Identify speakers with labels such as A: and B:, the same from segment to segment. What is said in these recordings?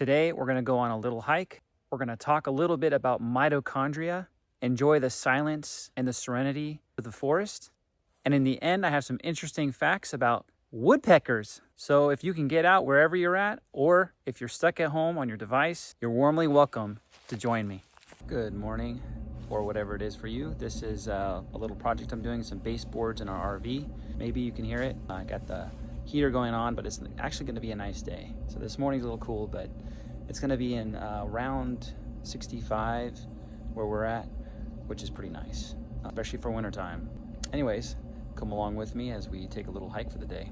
A: Today, we're going to go on a little hike. We're going to talk a little bit about mitochondria, enjoy the silence and the serenity of the forest. And in the end, I have some interesting facts about woodpeckers. So if you can get out wherever you're at, or if you're stuck at home on your device, you're warmly welcome to join me. Good morning, or whatever it is for you. This is a little project I'm doing, some baseboards in our RV. Maybe you can hear it. I got the heater going on, but it's actually going to be a nice day. So this morning's a little cool, but it's going to be in around 65 where we're at, which is pretty nice, especially for wintertime. Anyways, come along with me as we take a little hike for the day.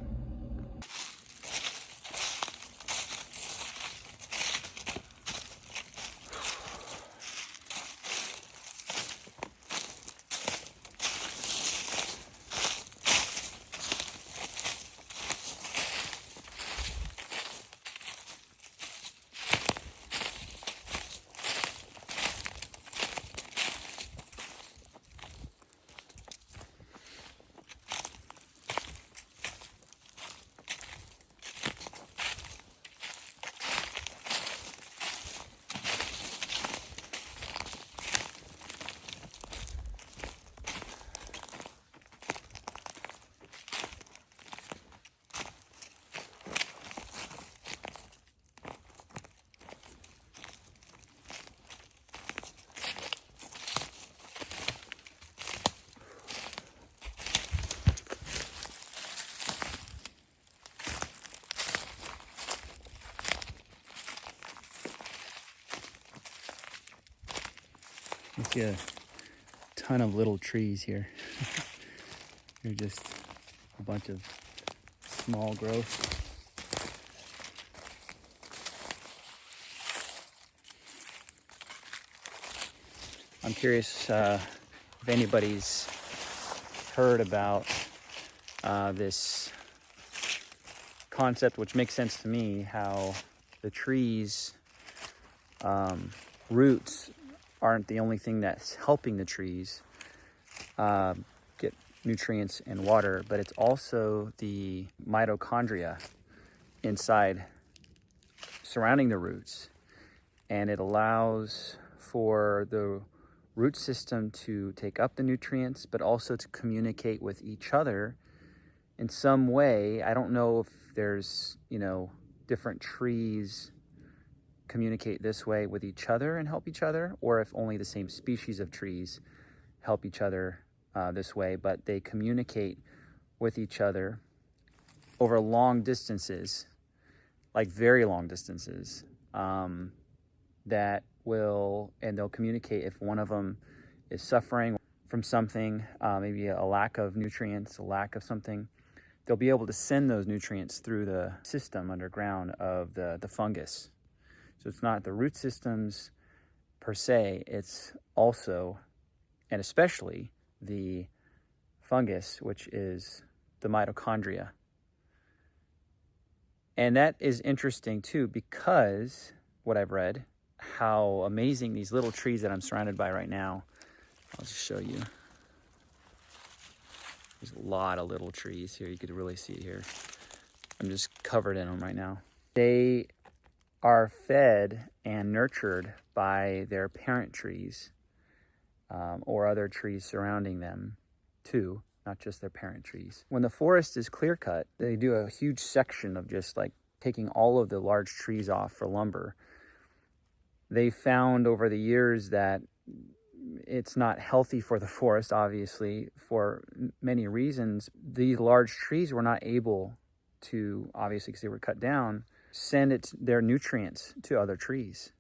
A: You see a ton of little trees here. They're just a bunch of small growth. I'm curious if anybody's heard about this concept, which makes sense to me, how the trees' roots aren't the only thing that's helping the trees get nutrients and water, but it's also the mitochondria inside surrounding the roots. And it allows for the root system to take up the nutrients, but also to communicate with each other in some way. I don't know if there's, different trees communicate this way with each other and help each other, or if only the same species of trees help each other this way, but they communicate with each other over long distances, like very long distances, and they'll communicate if one of them is suffering from something, maybe a lack of nutrients, a lack of something. They'll be able to send those nutrients through the system underground of the fungus. So it's not the root systems per se, it's also, and especially, the fungus, which is the mitochondria. And that is interesting too, because what I've read, how amazing these little trees that I'm surrounded by right now. I'll just show you. There's a lot of little trees here. You could really see it here. I'm just covered in them right now. They are fed and nurtured by their parent trees or other trees surrounding them too, not just their parent trees. When the forest is clear cut, they do a huge section of just like taking all of the large trees off for lumber. They found over the years that it's not healthy for the forest, obviously, for many reasons. These large trees were not able to, obviously because they were cut down, send their nutrients to other trees.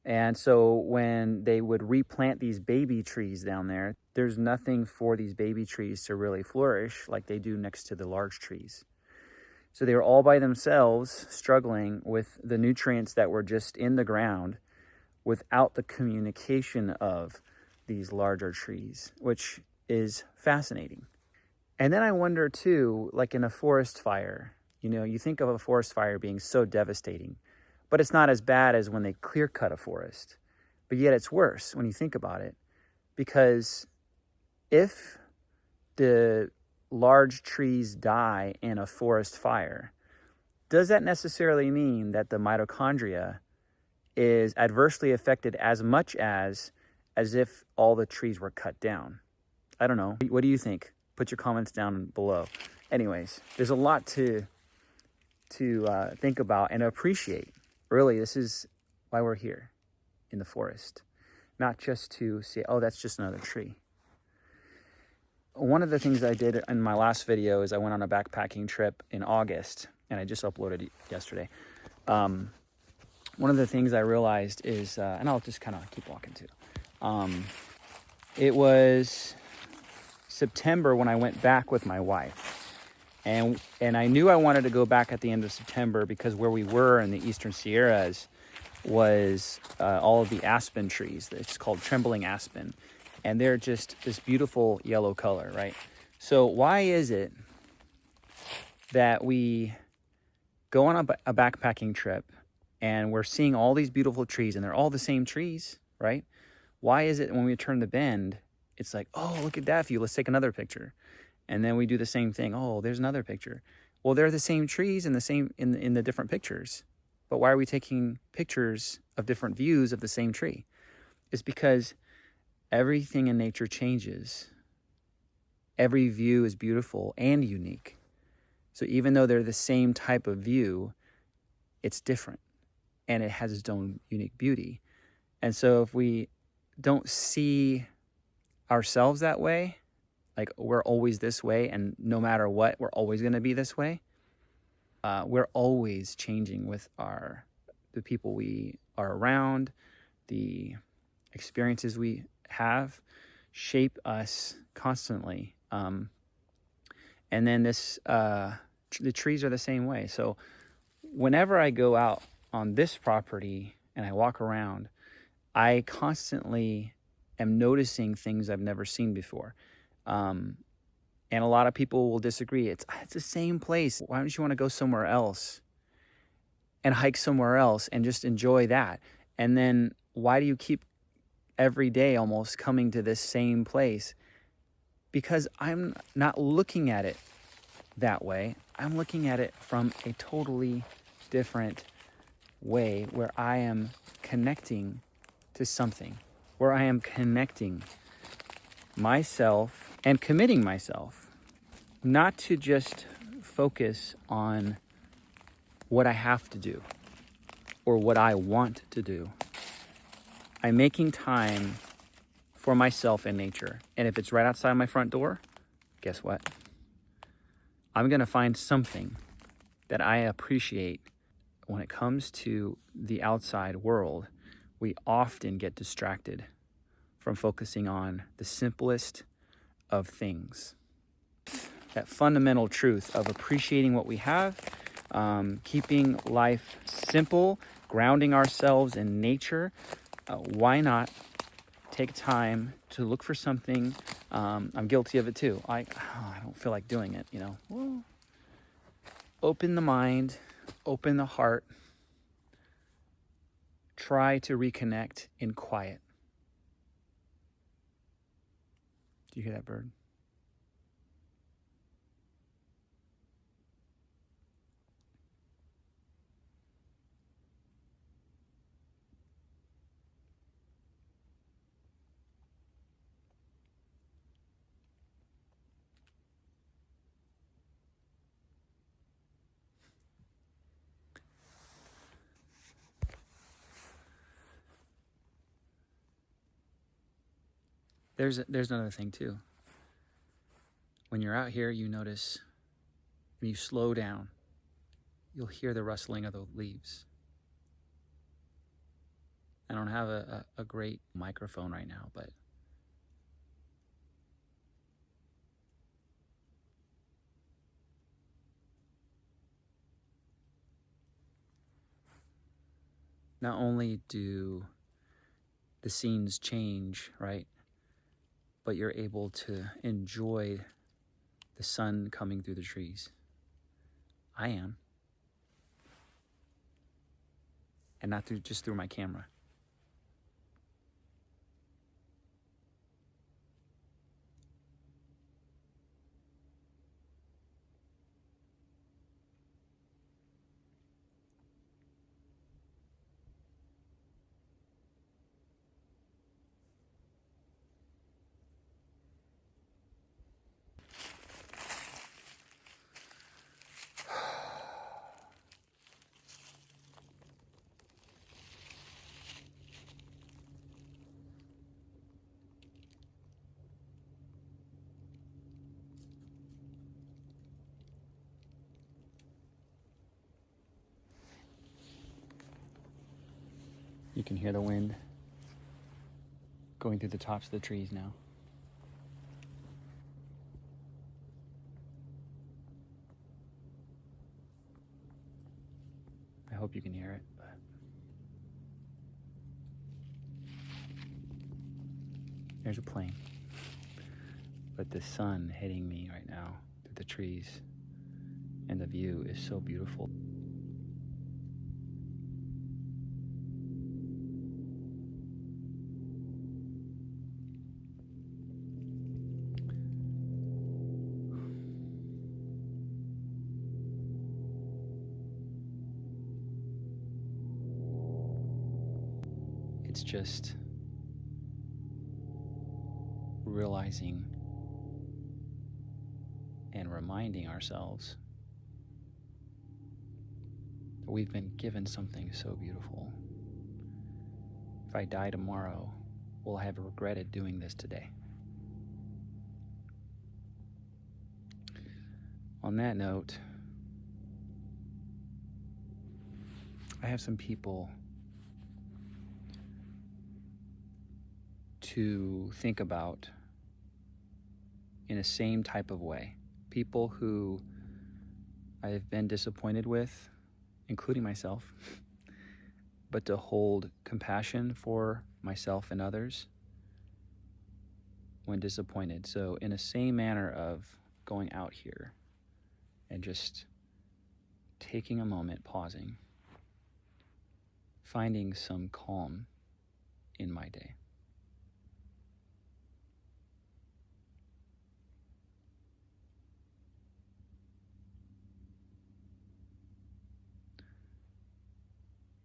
A: And so when they would replant these baby trees down there, there's nothing for these baby trees to really flourish like they do next to the large trees. So they were all by themselves struggling with the nutrients that were just in the ground without the communication of these larger trees, which is fascinating. And then I wonder too, like in a forest fire, you think of a forest fire being so devastating, but it's not as bad as when they clear cut a forest. But yet it's worse when you think about it, because if the large trees die in a forest fire, does that necessarily mean that the mitochondria is adversely affected as much as if all the trees were cut down? I don't know. What do you think? Put your comments down below. Anyways, there's a lot to think about and appreciate. Really, this is why we're here in the forest. Not just to say, oh, that's just another tree. One of the things I did in my last video is I went on a backpacking trip in August, and I just uploaded it yesterday. One of the things I realized is, and I'll just kind of keep walking too. It was September when I went back with my wife. And I knew I wanted to go back at the end of September because where we were in the Eastern Sierras was all of the aspen trees. It's called trembling aspen. And they're just this beautiful yellow color, right? So why is it that we go on a backpacking trip and we're seeing all these beautiful trees and they're all the same trees, right? Why is it when we turn the bend, it's like, oh, look at that view, let's take another picture. And then we do the same thing. Oh, there's another picture. Well, they're the same trees and the same in the different pictures. But why are we taking pictures of different views of the same tree? It's because everything in nature changes. Every view is beautiful and unique. So even though they're the same type of view, it's different and it has its own unique beauty. And so if we don't see ourselves that way, like we're always this way and no matter what, we're always going to be this way, we're always changing with the people we are around, the experiences we have shape us constantly. And then the trees are the same way. So whenever I go out on this property and I walk around, I constantly am noticing things I've never seen before. And a lot of people will disagree. It's the same place. Why don't you want to go somewhere else and hike somewhere else and just enjoy that? And then why do you keep every day almost coming to this same place? Because I'm not looking at it that way. I'm looking at it from a totally different way where I am connecting to something, where I am connecting myself and committing myself not to just focus on what I have to do or what I want to do. I'm making time for myself and nature. And if it's right outside my front door, guess what? I'm going to find something that I appreciate. When it comes to the outside world, we often get distracted from focusing on the simplest of things. That fundamental truth of appreciating what we have, keeping life simple, grounding ourselves in nature. Why not take time to look for something? I'm guilty of it too. I don't feel like doing it, Well, open the mind, open the heart. Try to reconnect in quiet. Do you hear that bird? There's another thing too. When you're out here, you notice when you slow down, you'll hear the rustling of the leaves. I don't have a great microphone right now, but not only do the scenes change, right? But you're able to enjoy the sun coming through the trees. I am. And not just through my camera. You can hear the wind going through the tops of the trees now. I hope you can hear it, but there's a plane. But the sun hitting me right now through the trees, and the view is so beautiful. It's just realizing and reminding ourselves that we've been given something so beautiful. If I die tomorrow, will I have regretted doing this today? On that note, I have some people to think about in a same type of way. People who I have been disappointed with, including myself, but to hold compassion for myself and others when disappointed. So in a same manner of going out here and just taking a moment, pausing, finding some calm in my day.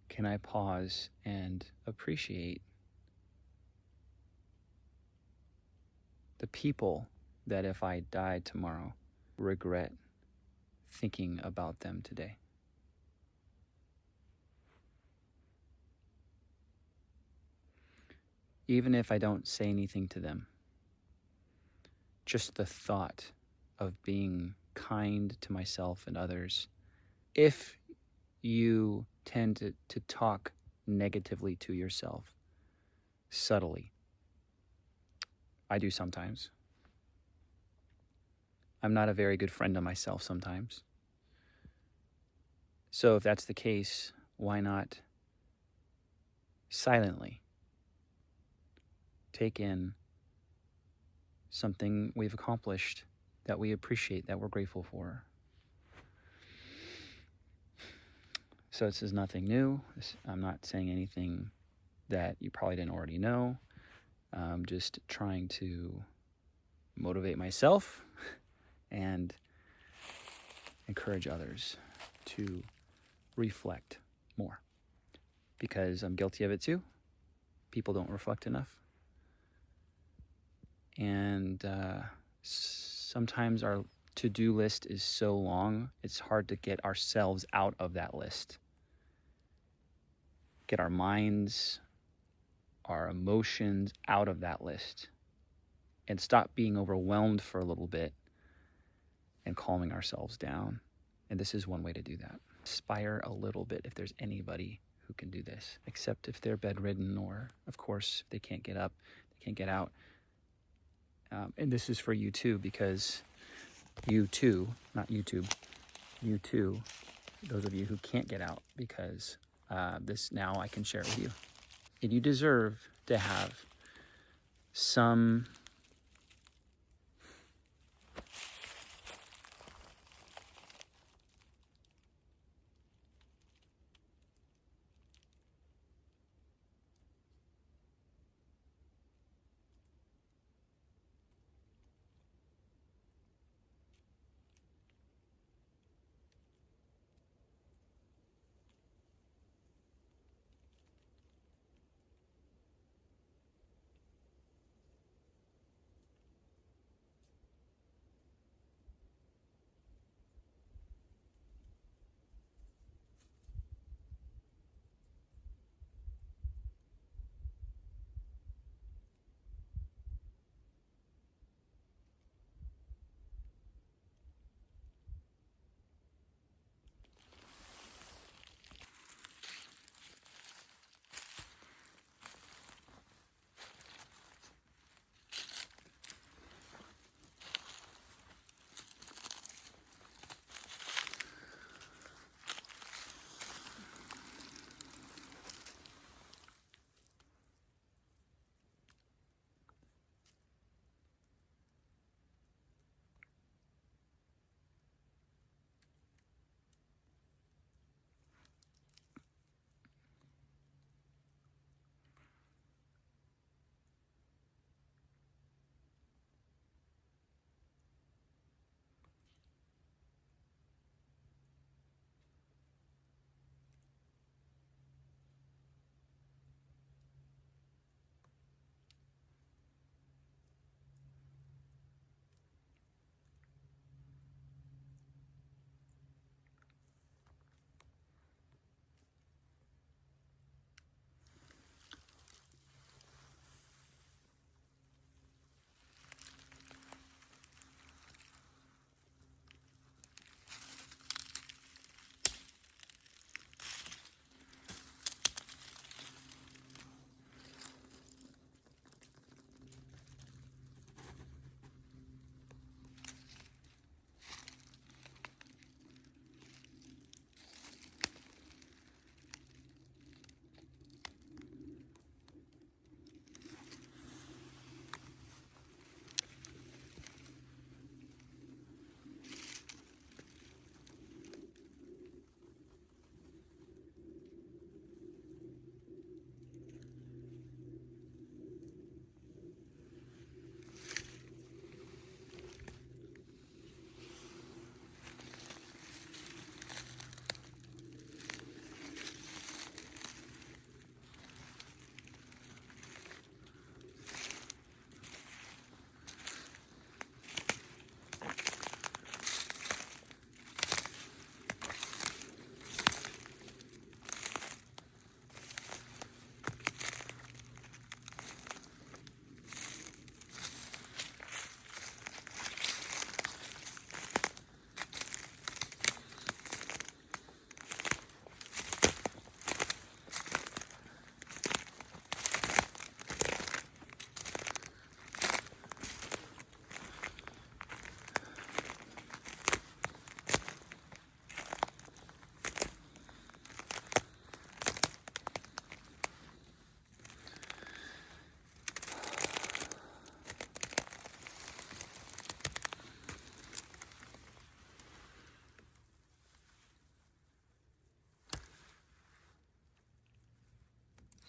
A: Can I pause and appreciate the people that if I died tomorrow, regret thinking about them today? Even if I don't say anything to them, just the thought of being kind to myself and others. If you tend to talk negatively to yourself, subtly, I do sometimes. I'm not a very good friend to myself sometimes. So if that's the case, why not silently take in something we've accomplished that we appreciate, that we're grateful for? So this is nothing new. I'm not saying anything that you probably didn't already know. I'm just trying to motivate myself and encourage others to reflect more, because I'm guilty of it too. People don't reflect enough. And sometimes our to-do list is so long, it's hard to get ourselves out of that list. Get our minds, our emotions out of that list and stop being overwhelmed for a little bit and calming ourselves down. And this is one way to do that. Aspire a little bit if there's anybody who can do this, except if they're bedridden or, of course, if they can't get up, they can't get out. And this is for you too, because you too, not YouTube, you too, those of you who can't get out, because this now I can share it with you. And you deserve to have some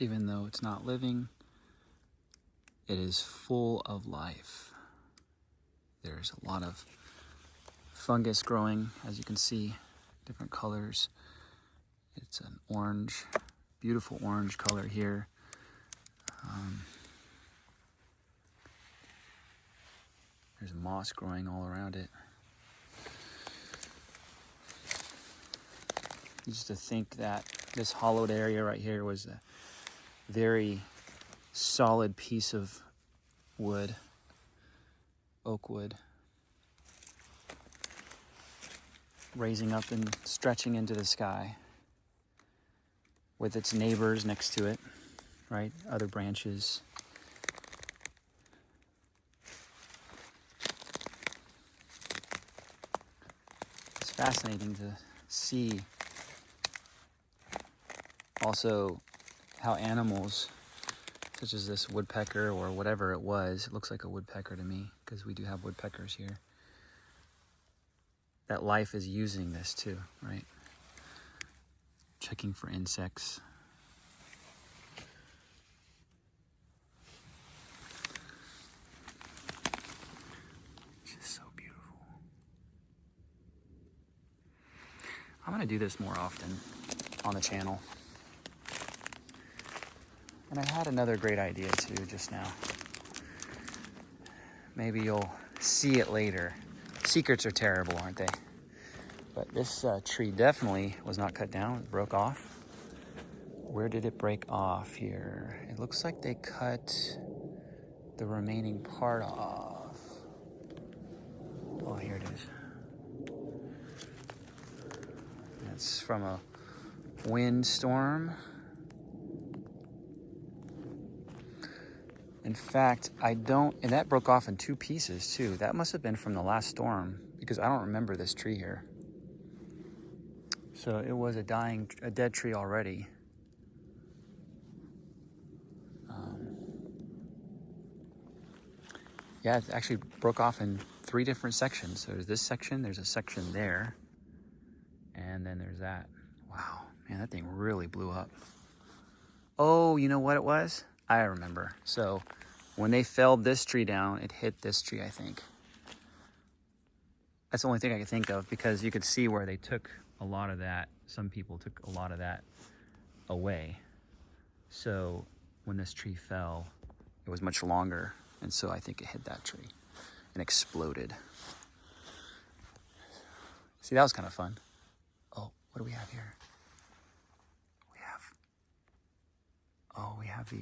A: Even though it's not living, it is full of life. There's a lot of fungus growing, as you can see, different colors. It's an orange, beautiful orange color here. There's moss growing all around it. Just to think that this hollowed area right here was a very solid piece of wood, oak wood, raising up and stretching into the sky with its neighbors next to it, right? Other branches. It's fascinating to see also how animals, such as this woodpecker or whatever it was, it looks like a woodpecker to me because we do have woodpeckers here, that life is using this too, right? Checking for insects. It's just so beautiful. I'm gonna do this more often on the channel. And I had another great idea too just now. Maybe you'll see it later. Secrets are terrible, aren't they? But this tree definitely was not cut down, it broke off. Where did it break off here? It looks like they cut the remaining part off. Oh, here it is. It's from a windstorm. In fact, and that broke off in two pieces too. That must have been from the last storm because I don't remember this tree here. So it was a dead tree already. Yeah, it actually broke off in 3 different sections. So there's this section, there's a section there, and then there's that. Wow, man, that thing really blew up. Oh, you know what it was? I remember. So when they felled this tree down, it hit this tree, I think. That's the only thing I could think of because you could see where they took a lot of that. Some people took a lot of that away. So when this tree fell, it was much longer. And so I think it hit that tree and exploded. See, that was kind of fun. Oh, what do we have here? We have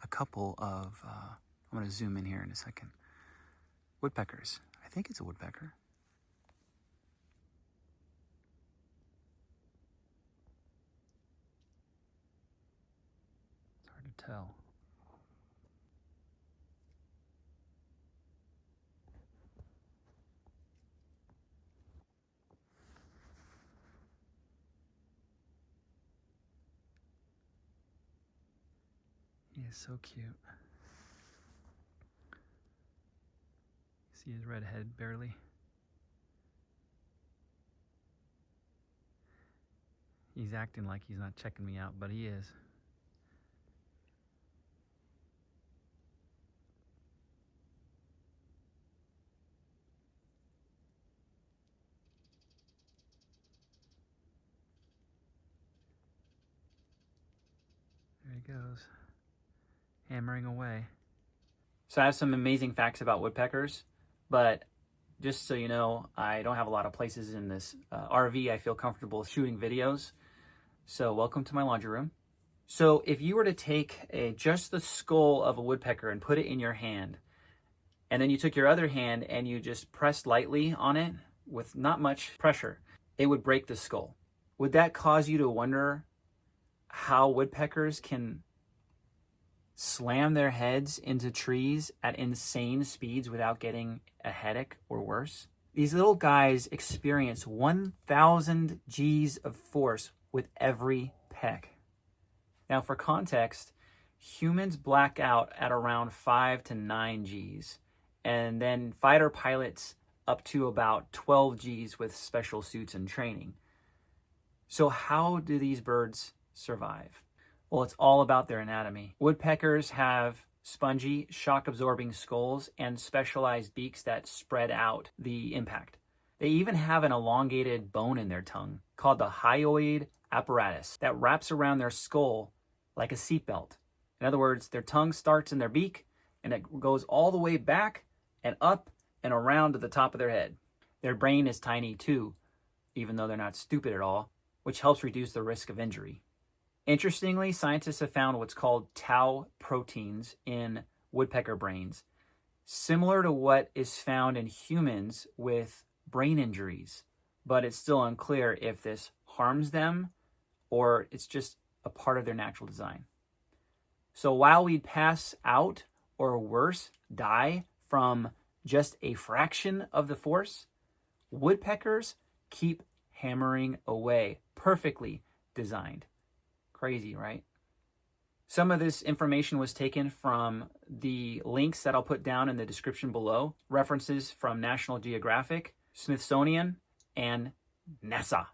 A: a couple of, I'm going to zoom in here in a second. Woodpeckers. I think it's a woodpecker. It's hard to tell. He is so cute. See his red head barely. He's acting like he's not checking me out, but he is. There he goes, hammering away. So I have some amazing facts about woodpeckers, but just so you know, I don't have a lot of places in this RV I feel comfortable shooting videos. So welcome to my laundry room. So if you were to take just the skull of a woodpecker and put it in your hand, and then you took your other hand and you just pressed lightly on it with not much pressure, it would break the skull. Would that cause you to wonder how woodpeckers can slam their heads into trees at insane speeds without getting a headache or worse? These little guys experience 1,000 G's of force with every peck. Now, for context, humans black out at around 5 to 9 G's, and then fighter pilots up to about 12 G's with special suits and training. So how do these birds survive? Well, it's all about their anatomy. Woodpeckers have spongy, shock-absorbing skulls and specialized beaks that spread out the impact. They even have an elongated bone in their tongue called the hyoid apparatus that wraps around their skull like a seatbelt. In other words, their tongue starts in their beak and it goes all the way back and up and around to the top of their head. Their brain is tiny too, even though they're not stupid at all, which helps reduce the risk of injury. Interestingly, scientists have found what's called tau proteins in woodpecker brains, similar to what is found in humans with brain injuries, but it's still unclear if this harms them or it's just a part of their natural design. So while we'd pass out or worse, die from just a fraction of the force, woodpeckers keep hammering away, perfectly designed. Crazy, right? Some of this information was taken from the links that I'll put down in the description below, references from National Geographic, Smithsonian, and NASA.